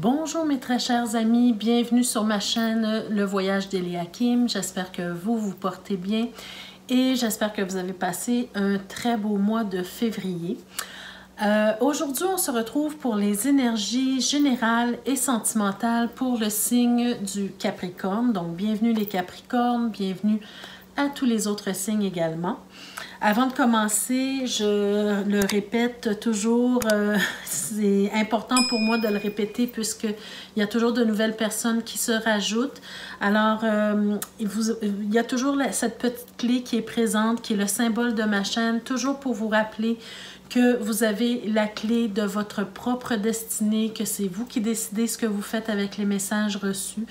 Bonjour mes très chers amis, bienvenue sur ma chaîne Le Voyage d'Eliakim. J'espère que vous portez bien et j'espère que vous avez passé un très beau mois de février. Aujourd'hui, on se retrouve pour les énergies générales et sentimentales pour le signe du Capricorne. Donc, bienvenue les Capricornes, bienvenue à tous les autres signes également. Avant de commencer, je le répète toujours, c'est important pour moi de le répéter puisqu'il y a toujours de nouvelles personnes qui se rajoutent. Alors, il y a toujours cette petite clé qui est présente, qui est le symbole de ma chaîne, toujours pour vous rappeler que vous avez la clé de votre propre destinée, que c'est vous qui décidez ce que vous faites avec les messages reçus.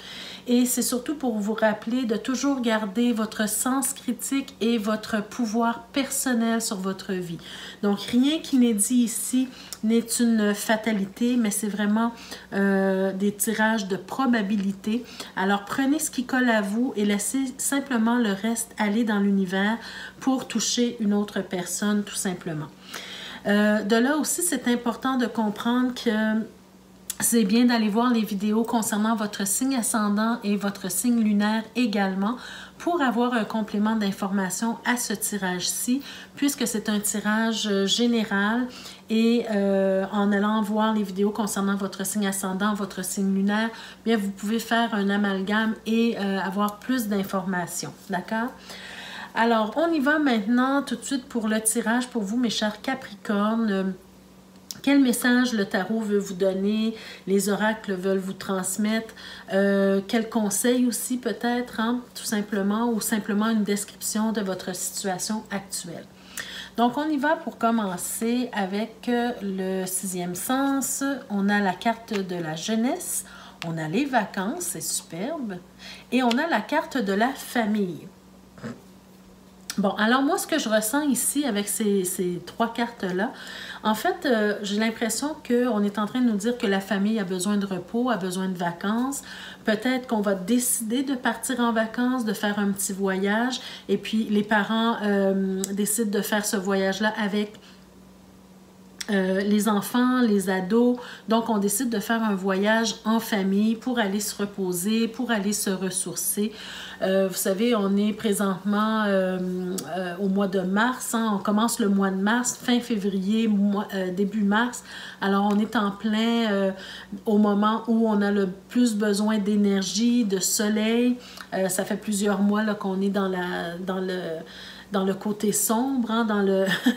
Et c'est surtout pour vous rappeler de toujours garder votre sens critique et votre pouvoir personnel sur votre vie. Donc, rien qui n'est dit ici n'est une fatalité, mais c'est vraiment des tirages de probabilité. Alors, prenez ce qui colle à vous et laissez simplement le reste aller dans l'univers pour toucher une autre personne, tout simplement. De là aussi, c'est important de comprendre que c'est bien d'aller voir les vidéos concernant votre signe ascendant et votre signe lunaire également pour avoir un complément d'information à ce tirage-ci, puisque c'est un tirage général et en allant voir les vidéos concernant votre signe ascendant, votre signe lunaire, bien vous pouvez faire un amalgame et avoir plus d'informations, d'accord? Alors, on y va maintenant tout de suite pour le tirage pour vous, mes chers Capricornes. Quel message le tarot veut vous donner, les oracles veulent vous transmettre, quel conseil aussi peut-être, hein, tout simplement, ou simplement une description de votre situation actuelle. Donc, on y va pour commencer avec le sixième sens. On a la carte de la jeunesse, on a les vacances, c'est superbe, et on a la carte de la famille. Bon, alors moi, ce que je ressens ici avec ces trois cartes-là, en fait, j'ai l'impression qu'on est en train de nous dire que la famille a besoin de repos, a besoin de vacances. Peut-être qu'on va décider de partir en vacances, de faire un petit voyage, et puis les parents décident de faire ce voyage-là avec les enfants, les ados. Donc, on décide de faire un voyage en famille pour aller se reposer, pour aller se ressourcer. Vous savez, on est présentement au mois de mars. Hein, on commence le mois de mars, fin février, début mars. Alors, on est en plein au moment où on a le plus besoin d'énergie, de soleil. Ça fait plusieurs mois qu'on est dans le côté sombre, hein,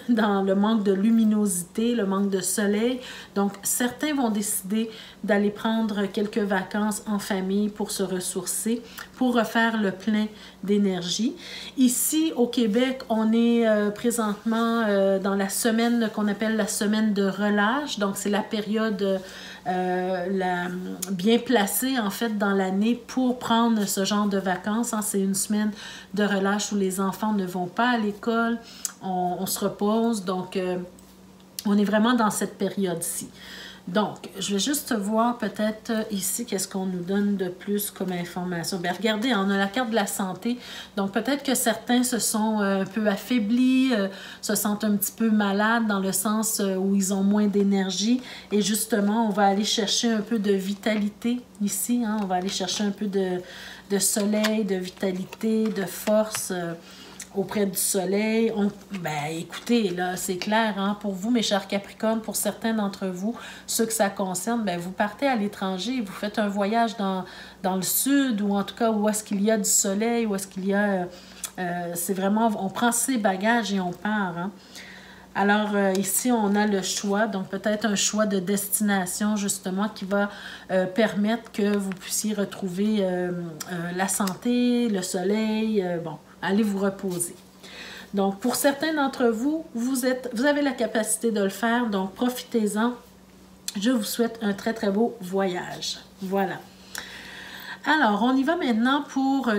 dans le manque de luminosité, le manque de soleil. Donc, certains vont décider d'aller prendre quelques vacances en famille pour se ressourcer, pour refaire le plein d'énergie. Ici, au Québec, on est présentement dans la semaine qu'on appelle la semaine de relâche. Donc, c'est la période bien placée, en fait, dans l'année pour prendre ce genre de vacances. Hein. C'est une semaine de relâche où les enfants ne vont pas à l'école, on se repose. Donc, on est vraiment dans cette période-ci. Donc, je vais juste voir peut-être ici qu'est-ce qu'on nous donne de plus comme information. Bien, regardez, on a la carte de la santé. Donc, peut-être que certains se sont un peu affaiblis, se sentent un petit peu malades dans le sens où ils ont moins d'énergie. Et justement, on va aller chercher un peu de vitalité ici. Hein? On va aller chercher un peu de soleil, de vitalité, de force auprès du soleil. Ben, écoutez, là, c'est clair, hein, pour vous, mes chers Capricornes, pour certains d'entre vous, ceux que ça concerne, ben, vous partez à l'étranger, vous faites un voyage dans le sud, ou en tout cas, où est-ce qu'il y a du soleil, où est-ce qu'il y a... c'est vraiment... On prend ses bagages et on part, hein. Alors, ici, on a le choix, donc peut-être un choix de destination, justement, qui va permettre que vous puissiez retrouver la santé, le soleil, bon, allez vous reposer. Donc, pour certains d'entre vous, vous avez la capacité de le faire, donc profitez-en. Je vous souhaite un très, très beau voyage. Voilà. Alors, on y va maintenant pour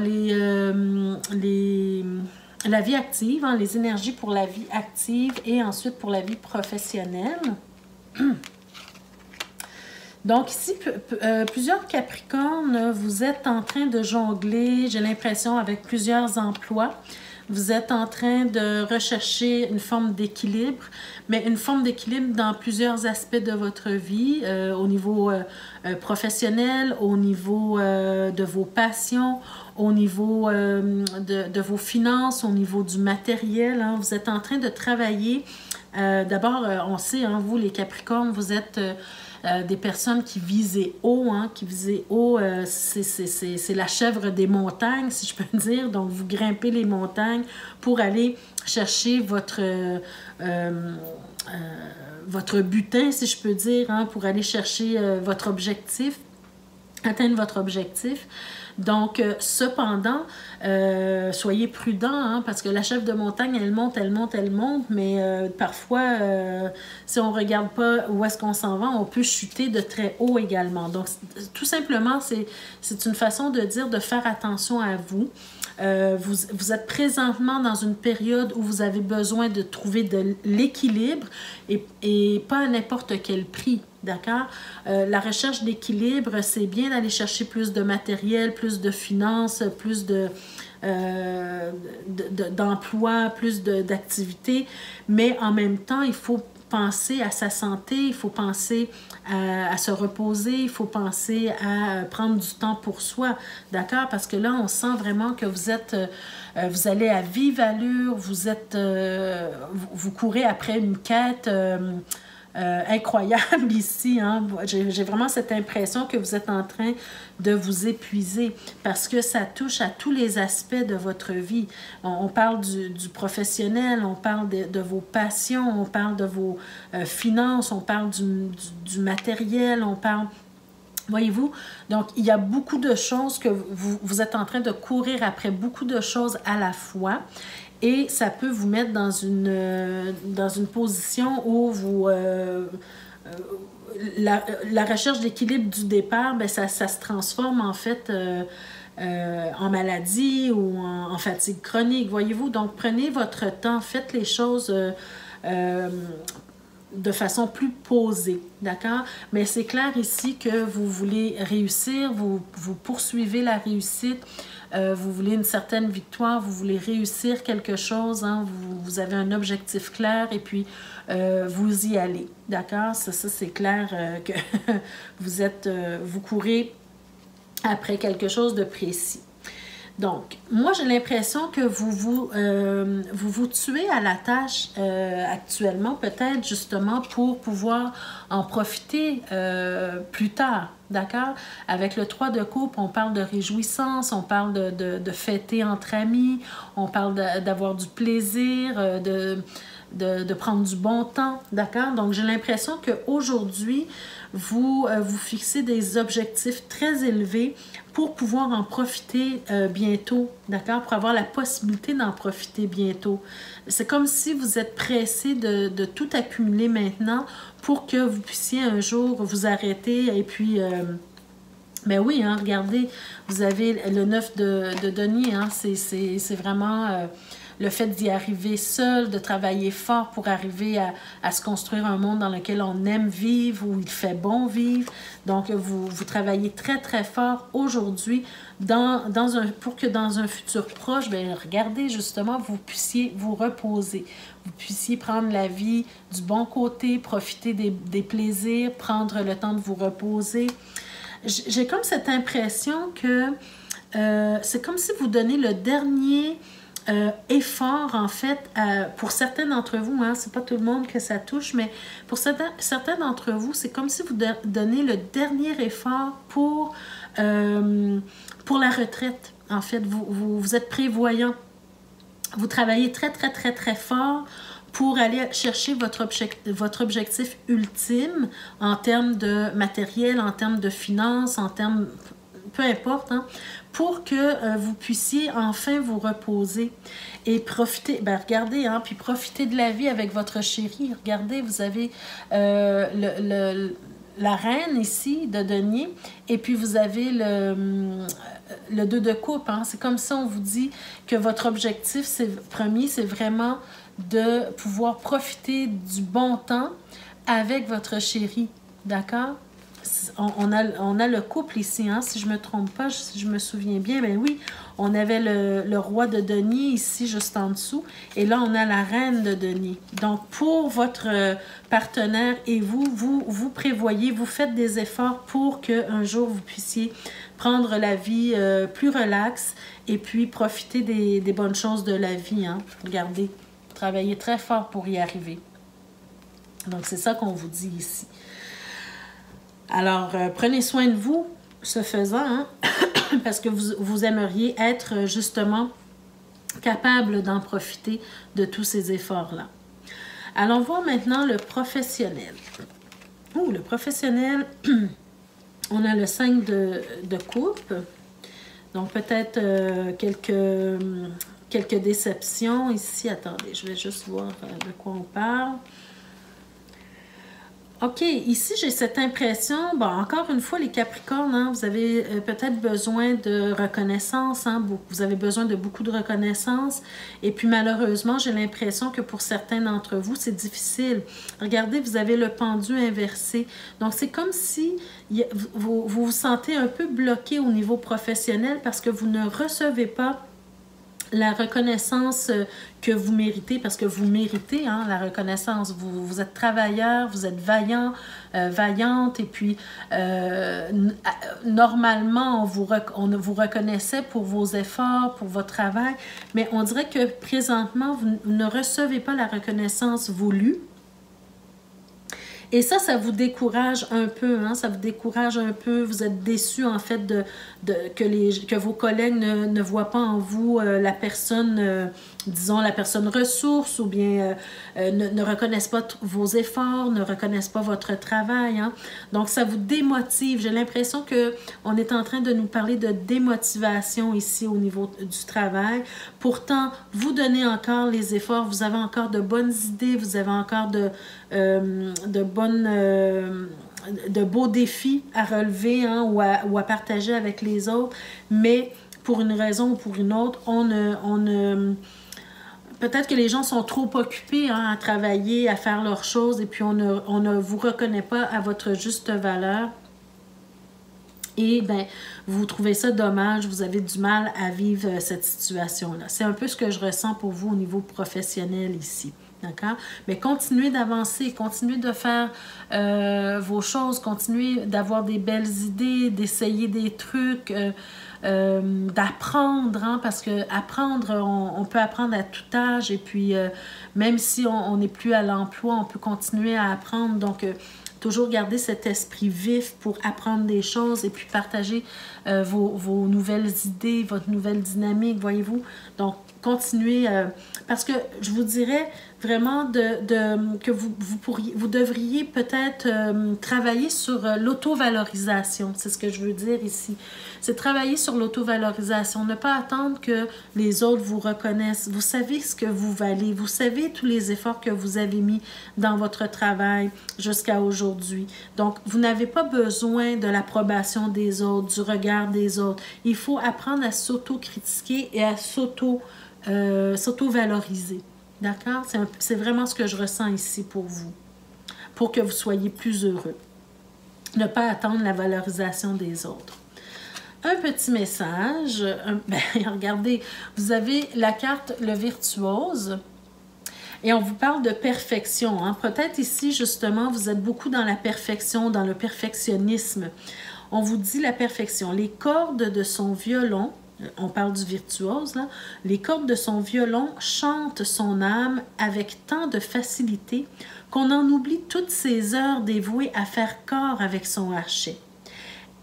la vie active, hein, les énergies pour la vie active et ensuite pour la vie professionnelle. Donc ici, plusieurs Capricornes, vous êtes en train de jongler, j'ai l'impression, avec plusieurs emplois. Vous êtes en train de rechercher une forme d'équilibre, mais une forme d'équilibre dans plusieurs aspects de votre vie, au niveau professionnel, au niveau de vos passions, au niveau de vos finances, au niveau du matériel. Hein. Vous êtes en train de travailler. D'abord, on sait, hein, vous les Capricornes, vous êtes des personnes qui visaient haut, hein, qui visaient haut, c'est la chèvre des montagnes, si je peux dire. Donc, vous grimpez les montagnes pour aller chercher votre butin, si je peux dire, hein, pour aller chercher votre objectif, atteindre votre objectif. Donc, cependant, soyez prudents, hein, parce que la chèvre de montagne, elle monte, elle monte, elle monte, mais parfois, si on ne regarde pas où est-ce qu'on s'en va, on peut chuter de très haut également. Donc, tout simplement, c'est une façon de dire de faire attention à vous. Vous êtes présentement dans une période où vous avez besoin de trouver de l'équilibre et pas à n'importe quel prix. D'accord? La recherche d'équilibre, c'est bien d'aller chercher plus de matériel, plus de finances, plus d'emploi, plus d'activités, mais en même temps, il faut penser à sa santé, il faut penser à se reposer, il faut penser à prendre du temps pour soi, d'accord? Parce que là, on sent vraiment que vous allez à vive allure, vous courez après une quête incroyable ici. Hein? J'ai vraiment cette impression que vous êtes en train de vous épuiser parce que ça touche à tous les aspects de votre vie. On parle du professionnel, on parle de vos passions, on parle de vos finances, on parle du matériel, on parle... Voyez-vous? Donc, il y a beaucoup de choses que vous êtes en train de courir après, beaucoup de choses à la fois. Et ça peut vous mettre dans une position où la recherche d'équilibre du départ, bien, ça se transforme en fait en maladie ou en fatigue chronique, voyez-vous. Donc, prenez votre temps, faites les choses de façon plus posée, d'accord? Mais c'est clair ici que vous voulez réussir, vous poursuivez la réussite, vous voulez une certaine victoire, vous voulez réussir quelque chose, hein? Vous avez un objectif clair et puis vous y allez, d'accord? Ça c'est clair que vous courez après quelque chose de précis. Donc, moi, j'ai l'impression que vous tuez à la tâche actuellement, peut-être justement pour pouvoir en profiter plus tard, d'accord? Avec le 3 de coupe, on parle de réjouissance, on parle de fêter entre amis, on parle d'avoir du plaisir, de prendre du bon temps, d'accord? Donc, j'ai l'impression qu'aujourd'hui, vous fixez des objectifs très élevés pour pouvoir en profiter bientôt, d'accord? Pour avoir la possibilité d'en profiter bientôt. C'est comme si vous êtes pressé de tout accumuler maintenant pour que vous puissiez un jour vous arrêter et puis... ben oui, hein, regardez, vous avez le 9 de denier, hein, c'est vraiment... le fait d'y arriver seul, de travailler fort pour arriver à se construire un monde dans lequel on aime vivre, où il fait bon vivre. Donc, vous travaillez très, très fort aujourd'hui pour que dans un futur proche, bien, regardez, justement, vous puissiez vous reposer. Vous puissiez prendre la vie du bon côté, profiter des plaisirs, prendre le temps de vous reposer. J'ai comme cette impression que c'est comme si vous donnez le dernier... effort, en fait, pour certains d'entre vous, hein, c'est pas tout le monde que ça touche, mais pour certains d'entre vous, c'est comme si vous donnez le dernier effort pour la retraite. En fait, vous êtes prévoyant. Vous travaillez très, très, très, très fort pour aller chercher votre objectif ultime en termes de matériel, en termes de finances, en termes... peu importe, hein, pour que vous puissiez enfin vous reposer et profiter, ben regardez, hein, puis profiter de la vie avec votre chéri. Regardez, vous avez la reine ici de denier et puis vous avez le 2 de coupe. Hein. C'est comme ça, on vous dit que votre objectif premier, c'est vraiment de pouvoir profiter du bon temps avec votre chéri, d'accord? on a le couple ici, hein, si je ne me trompe pas, si je me souviens bien, ben oui, on avait le roi de denier ici, juste en dessous, et là, on a la reine de denier. Donc, pour votre partenaire et vous prévoyez, vous faites des efforts pour qu'un jour, vous puissiez prendre la vie plus relaxe et puis profiter des bonnes choses de la vie. Hein. Regardez, travaillez très fort pour y arriver. Donc, c'est ça qu'on vous dit ici. Alors, prenez soin de vous, ce faisant, hein, parce que vous aimeriez être justement capable d'en profiter de tous ces efforts-là. Allons voir maintenant le professionnel. Oh, le professionnel, on a le 5 de coupe. Donc, peut-être quelques déceptions ici. Attendez, je vais juste voir de quoi on parle. OK, ici, j'ai cette impression, bon, encore une fois, les Capricornes, hein, vous avez peut-être besoin de reconnaissance, hein, vous avez besoin de beaucoup de reconnaissance, et puis malheureusement, j'ai l'impression que pour certains d'entre vous, c'est difficile. Regardez, vous avez le pendu inversé, donc c'est comme si vous sentez un peu bloqué au niveau professionnel parce que vous ne recevez pas la reconnaissance que vous méritez, parce que vous méritez hein, la reconnaissance. Vous êtes travailleur, vous êtes vaillant, vaillante, et puis normalement, on vous reconnaissait pour vos efforts, pour votre travail, mais on dirait que présentement, vous ne recevez pas la reconnaissance voulue. Et ça vous décourage un peu, hein? Ça vous décourage un peu, vous êtes déçu en fait que vos collègues ne voient pas en vous la personne, disons la personne ressource, ou bien ne reconnaissent pas vos efforts, ne reconnaissent pas votre travail. Hein? Donc ça vous démotive. J'ai l'impression qu'on est en train de nous parler de démotivation ici au niveau du travail. Pourtant, vous donnez encore les efforts, vous avez encore de bonnes idées, vous avez encore de beaux défis à relever hein, ou à partager avec les autres, mais pour une raison ou pour une autre, peut-être que les gens sont trop occupés hein, à travailler, à faire leurs choses, et puis on ne vous reconnaît pas à votre juste valeur. Et bien, vous trouvez ça dommage, vous avez du mal à vivre cette situation-là. C'est un peu ce que je ressens pour vous au niveau professionnel ici. D'accord? Mais continuez d'avancer, continuez de faire vos choses, continuez d'avoir des belles idées, d'essayer des trucs, d'apprendre, hein, parce que apprendre, on peut apprendre à tout âge, et puis même si on n'est plus à l'emploi, on peut continuer à apprendre. Donc, toujours garder cet esprit vif pour apprendre des choses et puis partager vos nouvelles idées, votre nouvelle dynamique, voyez-vous. Donc, continuez, parce que je vous dirais vraiment que vous devriez peut-être travailler sur l'auto-valorisation. C'est ce que je veux dire ici. C'est travailler sur l'auto-valorisation. Ne pas attendre que les autres vous reconnaissent. Vous savez ce que vous valez. Vous savez tous les efforts que vous avez mis dans votre travail jusqu'à aujourd'hui. Donc, vous n'avez pas besoin de l'approbation des autres, du regard des autres. Il faut apprendre à s'auto-critiquer et à s'auto-valoriser. D'accord? C'est vraiment ce que je ressens ici pour vous, pour que vous soyez plus heureux. Ne pas attendre la valorisation des autres. Un petit message. Regardez, vous avez la carte le virtuose et on vous parle de perfection. Hein? Peut-être ici, justement, vous êtes beaucoup dans la perfection, dans le perfectionnisme. On vous dit la perfection. Les cordes de son violon, on parle du virtuose, là. Les cordes de son violon chantent son âme avec tant de facilité qu'on en oublie toutes ces heures dévouées à faire corps avec son archet.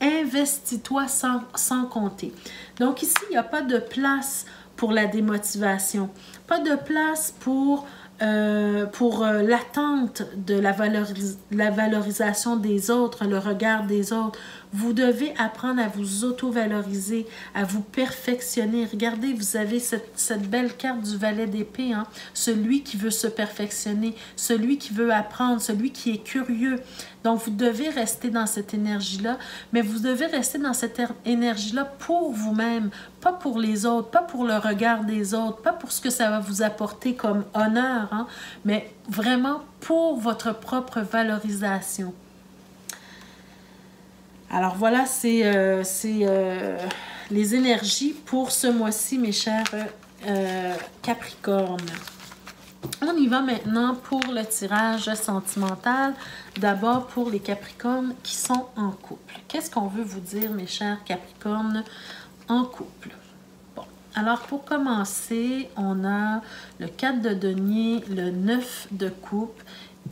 Investis-toi sans compter. Donc ici, il n'y a pas de place pour la démotivation, pas de place pour l'attente de la valorisation des autres, le regard des autres. Vous devez apprendre à vous auto-valoriser, à vous perfectionner. Regardez, vous avez cette belle carte du valet d'épée, hein? Celui qui veut se perfectionner, celui qui veut apprendre, celui qui est curieux. Donc, vous devez rester dans cette énergie-là, mais vous devez rester dans cette énergie-là pour vous-même, pas pour les autres, pas pour le regard des autres, pas pour ce que ça va vous apporter comme honneur, hein? Mais vraiment pour votre propre valorisation. Alors voilà, c'est les énergies pour ce mois-ci, mes chers Capricornes. On y va maintenant pour le tirage sentimental. D'abord pour les Capricornes qui sont en couple. Qu'est-ce qu'on veut vous dire, mes chers Capricornes, en couple? Bon, alors pour commencer, on a le 4 de denier, le 9 de coupe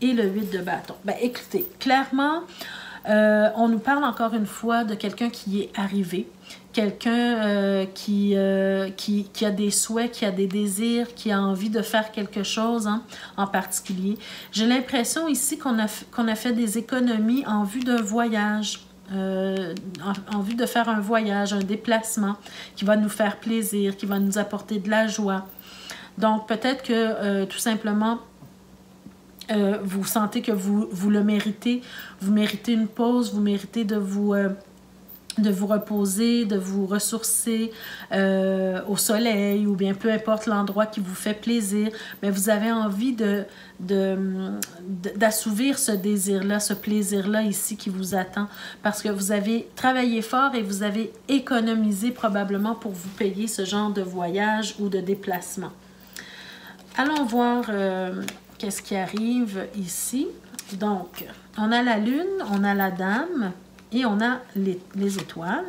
et le 8 de bâton. Ben, écoutez, clairement, on nous parle encore une fois de quelqu'un qui est arrivé, quelqu'un qui a des souhaits, qui a des désirs, qui a envie de faire quelque chose en particulier. J'ai l'impression ici qu'on a fait des économies en vue d'un voyage, en vue de faire un voyage, un déplacement qui va nous faire plaisir, qui va nous apporter de la joie. Donc peut-être que tout simplement, vous sentez que vous le méritez, vous méritez une pause, vous méritez de vous reposer, de vous ressourcer au soleil ou bien peu importe l'endroit qui vous fait plaisir, mais vous avez envie d'assouvir ce désir-là, ce plaisir-là ici qui vous attend parce que vous avez travaillé fort et vous avez économisé probablement pour vous payer ce genre de voyage ou de déplacement. Allons voir qu'est-ce qui arrive ici. Donc, on a la lune, on a la dame et on a les étoiles.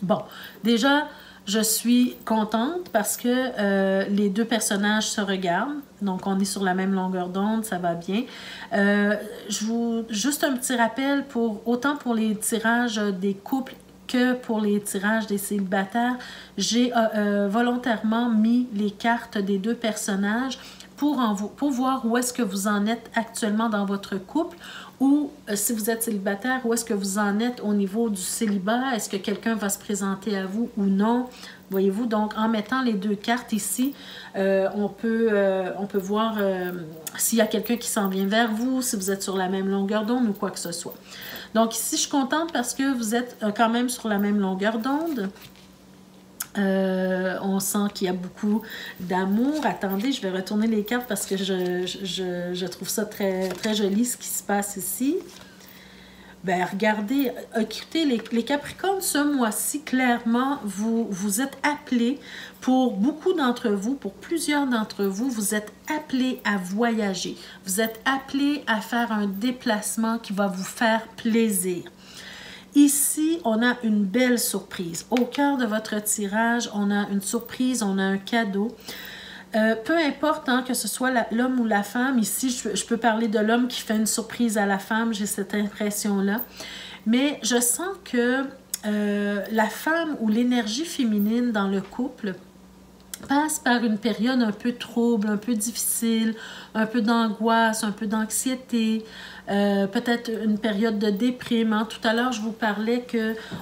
Bon, déjà, je suis contente parce que les deux personnages se regardent. Donc, on est sur la même longueur d'onde, ça va bien. Juste un petit rappel, autant pour les tirages des couples que pour les tirages des célibataires, j'ai volontairement mis les cartes des deux personnages pour voir où est-ce que vous en êtes actuellement dans votre couple ou si vous êtes célibataire, où est-ce que vous en êtes au niveau du célibat? Est-ce que quelqu'un va se présenter à vous ou non? Voyez-vous, donc en mettant les deux cartes ici, on peut voir s'il y a quelqu'un qui s'en vient vers vous, si vous êtes sur la même longueur d'onde ou quoi que ce soit. Donc ici, je suis contente parce que vous êtes quand même sur la même longueur d'onde. On sent qu'il y a beaucoup d'amour. Attendez, je vais retourner les cartes parce que je trouve ça très, très joli ce qui se passe ici. Ben, regardez, écoutez, les Capricornes, ce mois-ci, clairement, vous êtes appelés, pour beaucoup d'entre vous, pour plusieurs d'entre vous, vous êtes appelés à voyager. Vous êtes appelés à faire un déplacement qui va vous faire plaisir. Ici, on a une belle surprise. Au cœur de votre tirage, on a une surprise, on a un cadeau. Peu importe que ce soit l'homme ou la femme, ici, je peux parler de l'homme qui fait une surprise à la femme, j'ai cette impression-là. Mais je sens que la femme ou l'énergie féminine dans le couple passe par une période un peu trouble, un peu difficile, un peu d'angoisse, un peu d'anxiété, peut-être une période de déprime. Tout à l'heure, je vous parlais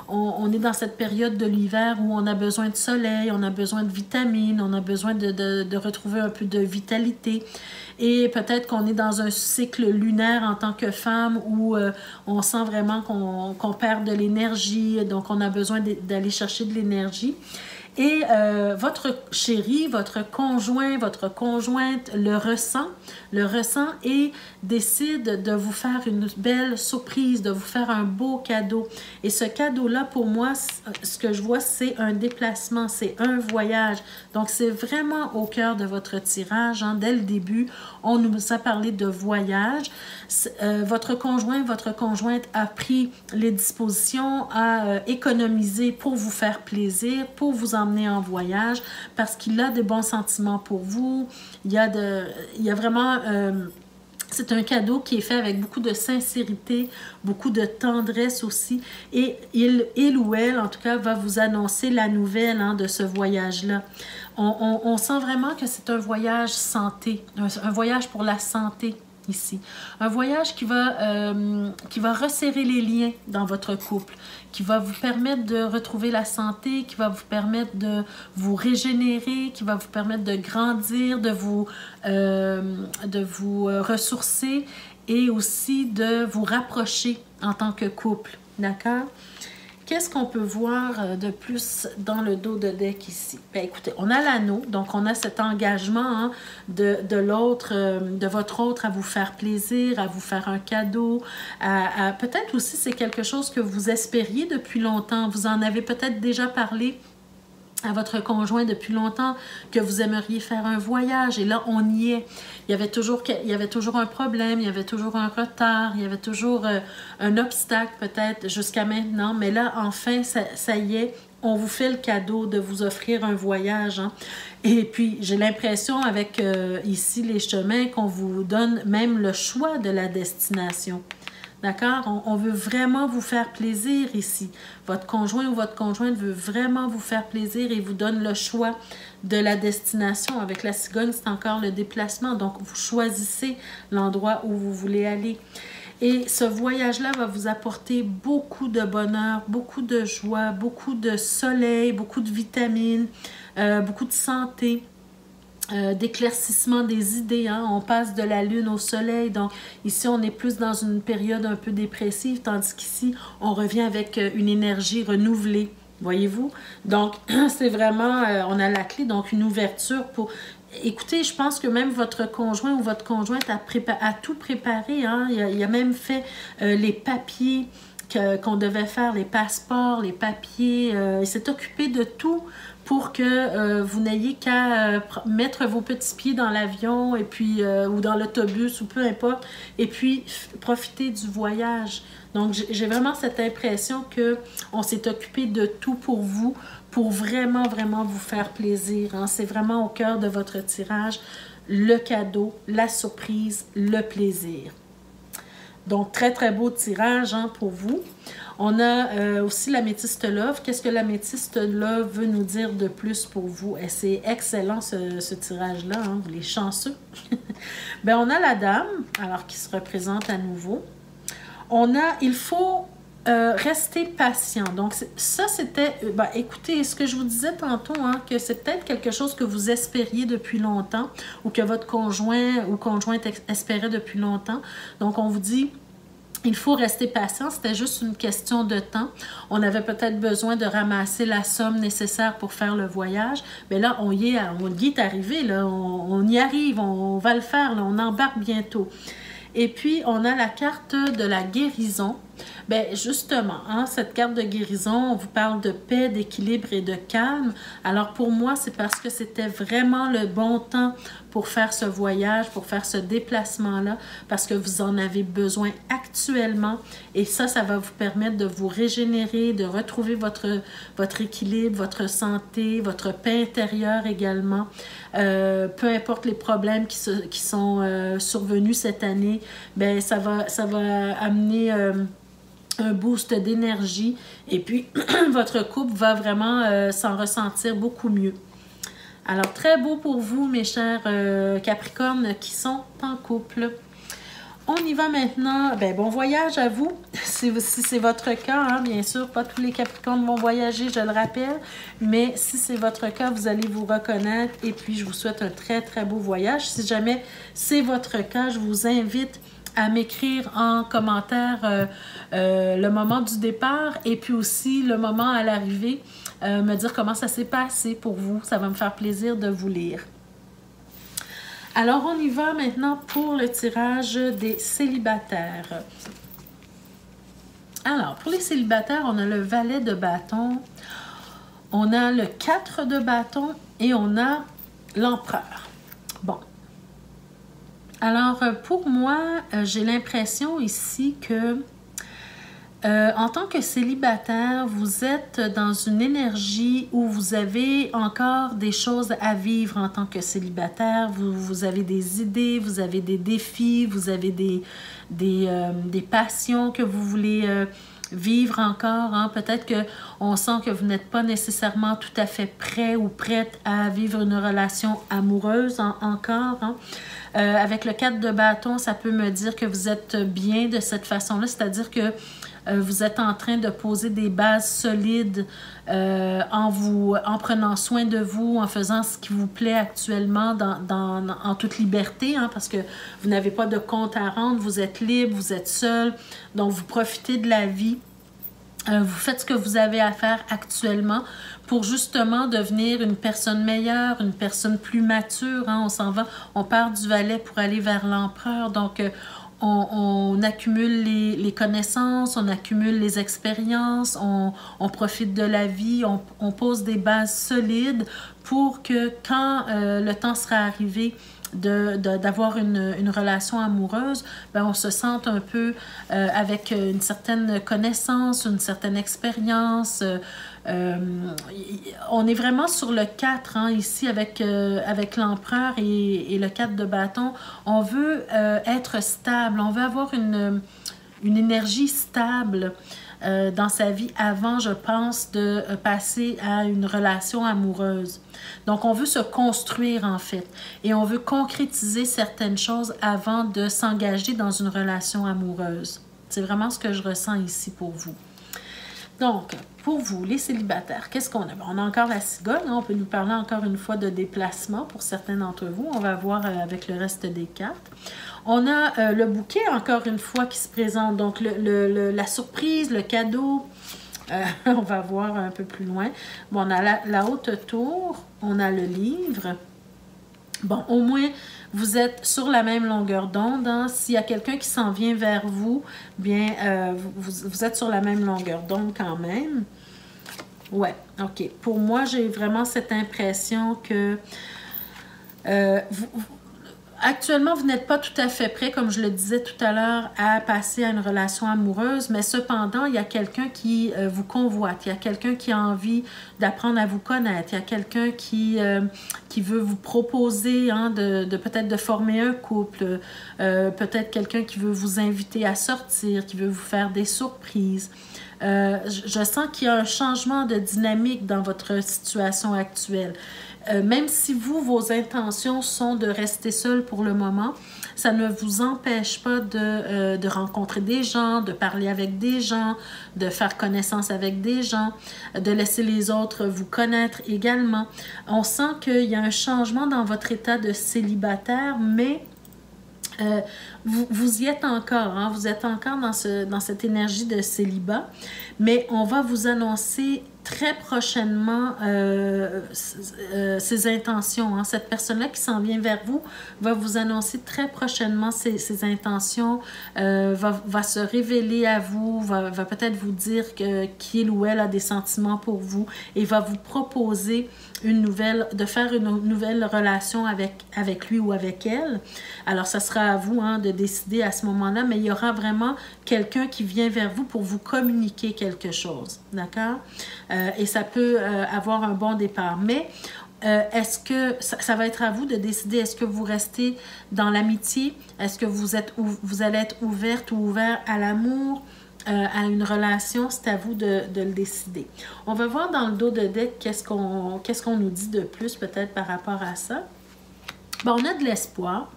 qu'on est dans cette période de l'hiver où on a besoin de soleil, on a besoin de vitamines, on a besoin de retrouver un peu de vitalité. Et peut-être qu'on est dans un cycle lunaire en tant que femme où on sent vraiment qu'on perd de l'énergie, donc on a besoin d'aller chercher de l'énergie. Et votre chéri, votre conjoint, votre conjointe le ressent et décide de vous faire une belle surprise, de vous faire un beau cadeau. Et ce cadeau-là, pour moi, ce que je vois, c'est un déplacement, c'est un voyage. Donc, c'est vraiment au cœur de votre tirage. Dès le début, on nous a parlé de voyage. Votre conjoint, votre conjointe a pris les dispositions, a économisé pour vous faire plaisir, pour vous emmener en voyage, parce qu'il a de bons sentiments pour vous. Il y a vraiment... c'est un cadeau qui est fait avec beaucoup de sincérité, beaucoup de tendresse aussi. Et il ou elle, en tout cas, va vous annoncer la nouvelle de ce voyage-là. On sent vraiment que c'est un voyage santé, un voyage pour la santé ici. Un voyage qui va resserrer les liens dans votre couple, qui va vous permettre de retrouver la santé, qui va vous permettre de vous régénérer, qui va vous permettre de grandir, de vous ressourcer et aussi de vous rapprocher en tant que couple. D'accord? Qu'est-ce qu'on peut voir de plus dans le dos de deck ici? Bien, écoutez, on a l'anneau, donc on a cet engagement hein, de l'autre, de votre autre à vous faire plaisir, à vous faire un cadeau. Peut-être aussi c'est quelque chose que vous espériez depuis longtemps. Vous en avez peut-être déjà parlé à votre conjoint depuis longtemps, que vous aimeriez faire un voyage, et là, on y est. Il y avait toujours un problème, il y avait toujours un retard, il y avait toujours un obstacle peut-être jusqu'à maintenant, mais là, enfin, ça y est, on vous fait le cadeau de vous offrir un voyage. Hein. Et puis, j'ai l'impression avec ici les chemins qu'on vous donne même le choix de la destination. D'accord? On veut vraiment vous faire plaisir ici. Votre conjoint ou votre conjointe veut vraiment vous faire plaisir et vous donne le choix de la destination. Avec la cigogne, c'est encore le déplacement. Donc, vous choisissez l'endroit où vous voulez aller. Et ce voyage-là va vous apporter beaucoup de bonheur, beaucoup de joie, beaucoup de soleil, beaucoup de vitamines, beaucoup de santé. D'éclaircissement des idées, hein? On passe de la lune au soleil, donc ici on est plus dans une période un peu dépressive, tandis qu'ici on revient avec une énergie renouvelée, voyez-vous? Donc c'est vraiment, on a la clé, donc une ouverture pour... Écoutez, je pense que même votre conjoint ou votre conjointe a tout préparé, hein? Il a même fait les papiers qu'on devait faire, les passeports, les papiers, il s'est occupé de tout pour que vous n'ayez qu'à mettre vos petits pieds dans l'avion et puis ou dans l'autobus ou peu importe, et puis profiter du voyage. Donc, j'ai vraiment cette impression qu'on s'est occupé de tout pour vous, pour vraiment, vraiment vous faire plaisir. Hein. C'est vraiment au cœur de votre tirage, le cadeau, la surprise, le plaisir. Donc, très, très beau tirage hein, pour vous. On a aussi l'améthyste Love. Qu'est-ce que l'améthyste Love veut nous dire de plus pour vous? Et c'est excellent ce tirage-là, hein, les chanceux. Bien, on a la dame, alors qui se représente à nouveau. On a, il faut rester patient. Donc, ça, c'était, écoutez, ce que je vous disais tantôt, hein, que c'est peut-être quelque chose que vous espériez depuis longtemps ou que votre conjoint ou conjointe espérait depuis longtemps. Donc, on vous dit... Il faut rester patient, c'était juste une question de temps. On avait peut-être besoin de ramasser la somme nécessaire pour faire le voyage. Mais là, on y est arrivé, là. On y arrive, on va le faire, là. On embarque bientôt. Et puis, on a la carte de la guérison. Bien, justement, hein, cette carte de guérison, on vous parle de paix, d'équilibre et de calme. Alors, pour moi, c'est parce que c'était vraiment le bon temps pour faire ce voyage, pour faire ce déplacement-là, parce que vous en avez besoin actuellement. Et ça va vous permettre de vous régénérer, de retrouver votre équilibre, votre santé, votre paix intérieure également. Peu importe les problèmes qui sont survenus cette année, bien, ça va amener... un boost d'énergie et puis votre couple va vraiment s'en ressentir beaucoup mieux. Alors, très beau pour vous, mes chers Capricornes qui sont en couple. On y va maintenant. Bien, bon voyage à vous, si c'est votre cas. Hein, bien sûr, pas tous les Capricornes vont voyager, je le rappelle. Mais si c'est votre cas, vous allez vous reconnaître. Et puis, je vous souhaite un très, très beau voyage. Si jamais c'est votre cas, je vous invite à m'écrire en commentaire le moment du départ et puis aussi le moment à l'arrivée, me dire comment ça s'est passé pour vous. Ça va me faire plaisir de vous lire. Alors, on y va maintenant pour le tirage des célibataires. Alors, pour les célibataires, on a le valet de bâton, on a le 4 de bâton et on a l'empereur. Bon. Alors, pour moi, j'ai l'impression ici que en tant que célibataire, vous êtes dans une énergie où vous avez encore des choses à vivre en tant que célibataire. Vous avez des idées, vous avez des défis, vous avez des passions que vous voulez vivre encore. Hein? Peut-être qu'on sent que vous n'êtes pas nécessairement tout à fait prêt ou prête à vivre une relation amoureuse encore. Hein? Avec le 4 de bâton, ça peut me dire que vous êtes bien de cette façon-là, c'est-à-dire que vous êtes en train de poser des bases solides en prenant soin de vous, en faisant ce qui vous plaît actuellement en toute liberté, hein, parce que vous n'avez pas de compte à rendre, vous êtes libre, vous êtes seul, donc vous profitez de la vie. Vous faites ce que vous avez à faire actuellement pour justement devenir une personne meilleure, une personne plus mature. Hein? On s'en va, on part du valet pour aller vers l'empereur. Donc, on accumule les connaissances, on accumule les expériences, on profite de la vie, on pose des bases solides pour que quand le temps sera arrivé d'avoir une relation amoureuse, ben, on se sente un peu avec une certaine connaissance, une certaine expérience. On est vraiment sur le 4 hein, ici avec l'empereur et le 4 de bâton. On veut être stable, on veut avoir une énergie stable dans sa vie avant, je pense, de passer à une relation amoureuse. Donc, on veut se construire, en fait, et on veut concrétiser certaines choses avant de s'engager dans une relation amoureuse. C'est vraiment ce que je ressens ici pour vous. Donc, pour vous, les célibataires, qu'est-ce qu'on a? On a encore la cigogne, hein? On peut nous parler encore une fois de déplacement pour certains d'entre vous. On va voir avec le reste des cartes. On a le bouquet, encore une fois, qui se présente. Donc, la surprise, le cadeau. On va voir un peu plus loin. Bon, on a la haute tour. On a le livre. Bon, au moins, vous êtes sur la même longueur d'onde. Hein? S'il y a quelqu'un qui s'en vient vers vous, bien, vous êtes sur la même longueur d'onde quand même. Ouais, OK. Pour moi, j'ai vraiment cette impression que actuellement, vous n'êtes pas tout à fait prêt, comme je le disais tout à l'heure, à passer à une relation amoureuse, mais cependant, il y a quelqu'un qui vous convoite, il y a quelqu'un qui a envie d'apprendre à vous connaître, il y a quelqu'un qui veut vous proposer hein, peut-être de former un couple, peut-être quelqu'un qui veut vous inviter à sortir, qui veut vous faire des surprises. Je sens qu'il y a un changement de dynamique dans votre situation actuelle. Même si vos intentions sont de rester seul pour le moment, ça ne vous empêche pas de rencontrer des gens, de parler avec des gens, de faire connaissance avec des gens, de laisser les autres vous connaître également. On sent qu'il y a un changement dans votre état de célibataire, mais vous y êtes encore, hein? Vous êtes encore dans cette énergie de célibat, mais on va vous annoncer très prochainement ses intentions. Hein? Cette personne-là qui s'en vient vers vous va vous annoncer très prochainement ses intentions, va se révéler à vous, va peut-être vous dire qu'il ou elle a des sentiments pour vous et va vous proposer de faire une nouvelle relation avec lui ou avec elle. Alors, ça sera à vous hein, de décider à ce moment-là, mais il y aura vraiment quelqu'un qui vient vers vous pour vous communiquer quelque chose, d'accord? Et ça peut avoir un bon départ. Mais est-ce que ça va être à vous de décider, est-ce que vous restez dans l'amitié? Est-ce que vous allez être ouverte ou ouvert à l'amour? À une relation, c'est à vous de le décider. On va voir dans le dos de deck qu'est-ce qu'on nous dit de plus peut-être par rapport à ça. Bon, on a de l'espoir.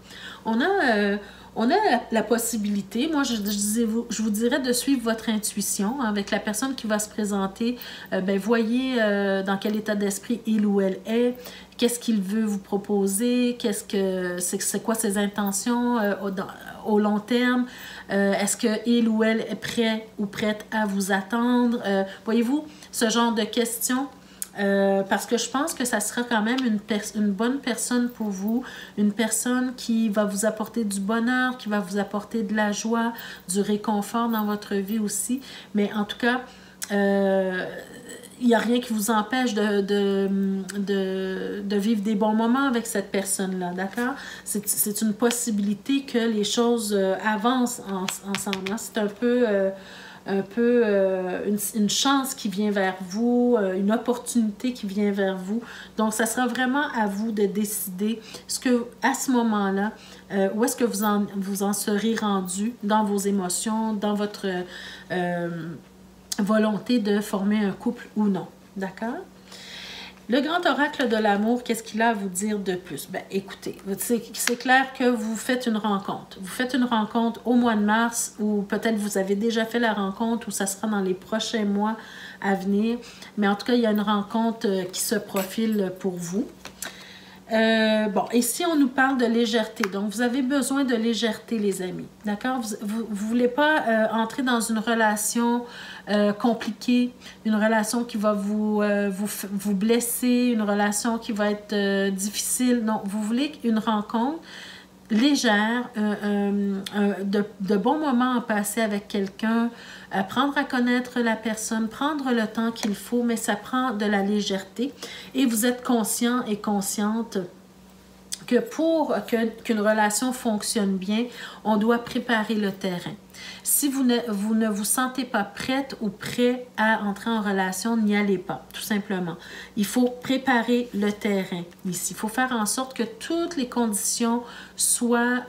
On a la possibilité, moi je vous dirais de suivre votre intuition hein, avec la personne qui va se présenter. Ben, voyez dans quel état d'esprit il ou elle est, qu'est-ce qu'il veut vous proposer, c'est quoi ses intentions au long terme, est-ce qu'il ou elle est prêt ou prête à vous attendre, voyez-vous, ce genre de questions. Parce que je pense que ça sera quand même une bonne personne pour vous, une personne qui va vous apporter du bonheur, qui va vous apporter de la joie, du réconfort dans votre vie aussi. Mais en tout cas, il n'y a rien qui vous empêche de vivre des bons moments avec cette personne-là, d'accord? C'est une possibilité que les choses avancent ensemble. Hein? C'est un peu une chance qui vient vers vous, une opportunité qui vient vers vous. Donc, ça sera vraiment à vous de décider à ce moment-là, où est-ce que vous en serez rendu dans vos émotions, dans votre volonté de former un couple ou non. D'accord? Le grand oracle de l'amour, qu'est-ce qu'il a à vous dire de plus? Ben, écoutez, c'est clair que vous faites une rencontre. Vous faites une rencontre au mois de mars ou peut-être vous avez déjà fait la rencontre ou ça sera dans les prochains mois à venir. Mais en tout cas, il y a une rencontre qui se profile pour vous. Bon, ici, on nous parle de légèreté. Donc, vous avez besoin de légèreté, les amis. D'accord? Vous ne voulez pas entrer dans une relation compliquée, une relation qui va vous blesser, une relation qui va être difficile. Non, vous voulez une rencontre légère, de bons moments à passer avec quelqu'un, apprendre à connaître la personne, prendre le temps qu'il faut, mais ça prend de la légèreté. Et vous êtes conscient et consciente que pour qu'une relation fonctionne bien, on doit préparer le terrain. Si vous ne vous sentez pas prête ou prêt à entrer en relation, n'y allez pas, tout simplement. Il faut préparer le terrain ici. Il faut faire en sorte que toutes les conditions soient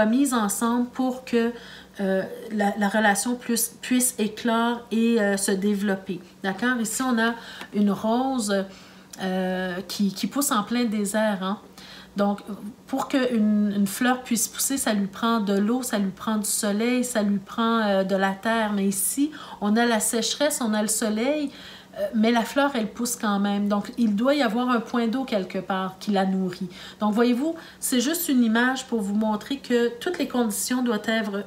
mises ensemble pour que la relation puisse éclore et se développer. D'accord? Ici, on a une rose qui pousse en plein désert, hein? Donc, pour qu'une fleur puisse pousser, ça lui prend de l'eau, ça lui prend du soleil, ça lui prend de la terre. Mais ici, on a la sécheresse, on a le soleil, mais la fleur, elle pousse quand même. Donc, il doit y avoir un point d'eau quelque part qui la nourrit. Donc, voyez-vous, c'est juste une image pour vous montrer que toutes les conditions doivent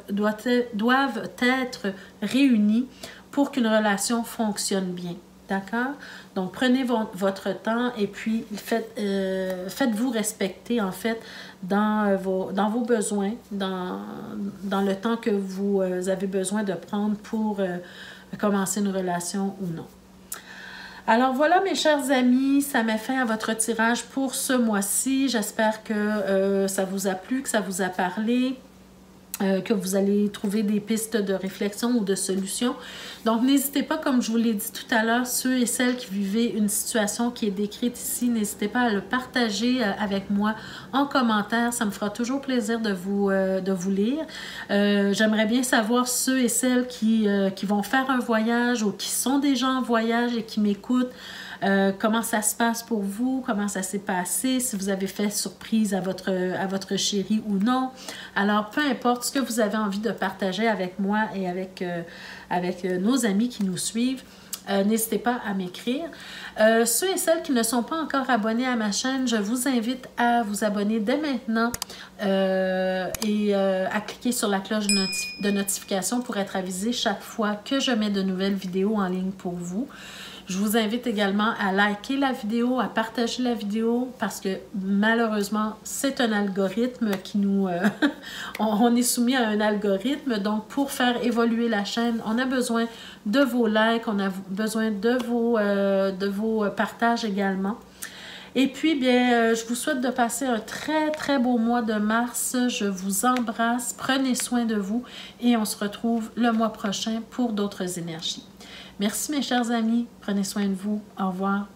être réunies pour qu'une relation fonctionne bien. D'accord? Donc, prenez votre temps et puis faites-vous respecter, en fait, dans vos besoins, dans le temps que vous avez besoin de prendre pour commencer une relation ou non. Alors voilà, mes chers amis, ça met fin à votre tirage pour ce mois-ci. J'espère que ça vous a plu, que ça vous a parlé. Que vous allez trouver des pistes de réflexion ou de solutions. Donc, n'hésitez pas, comme je vous l'ai dit tout à l'heure, ceux et celles qui vivez une situation qui est décrite ici, n'hésitez pas à le partager avec moi en commentaire. Ça me fera toujours plaisir de vous lire. J'aimerais bien savoir ceux et celles qui vont faire un voyage ou qui sont déjà en voyage et qui m'écoutent. Comment ça se passe pour vous, comment ça s'est passé, si vous avez fait surprise à votre chéri ou non. Alors, peu importe ce que vous avez envie de partager avec moi et avec nos amis qui nous suivent, n'hésitez pas à m'écrire. Ceux et celles qui ne sont pas encore abonnés à ma chaîne, je vous invite à vous abonner dès maintenant et à cliquer sur la cloche de notification pour être avisé chaque fois que je mets de nouvelles vidéos en ligne pour vous. Je vous invite également à liker la vidéo, à partager la vidéo parce que malheureusement, c'est un algorithme qui nous... on est soumis à un algorithme. Donc, pour faire évoluer la chaîne, on a besoin de vos likes, on a besoin de vos partages également. Et puis, bien, je vous souhaite de passer un très, très beau mois de mars. Je vous embrasse, prenez soin de vous et on se retrouve le mois prochain pour d'autres énergies. Merci mes chers amis, prenez soin de vous, au revoir.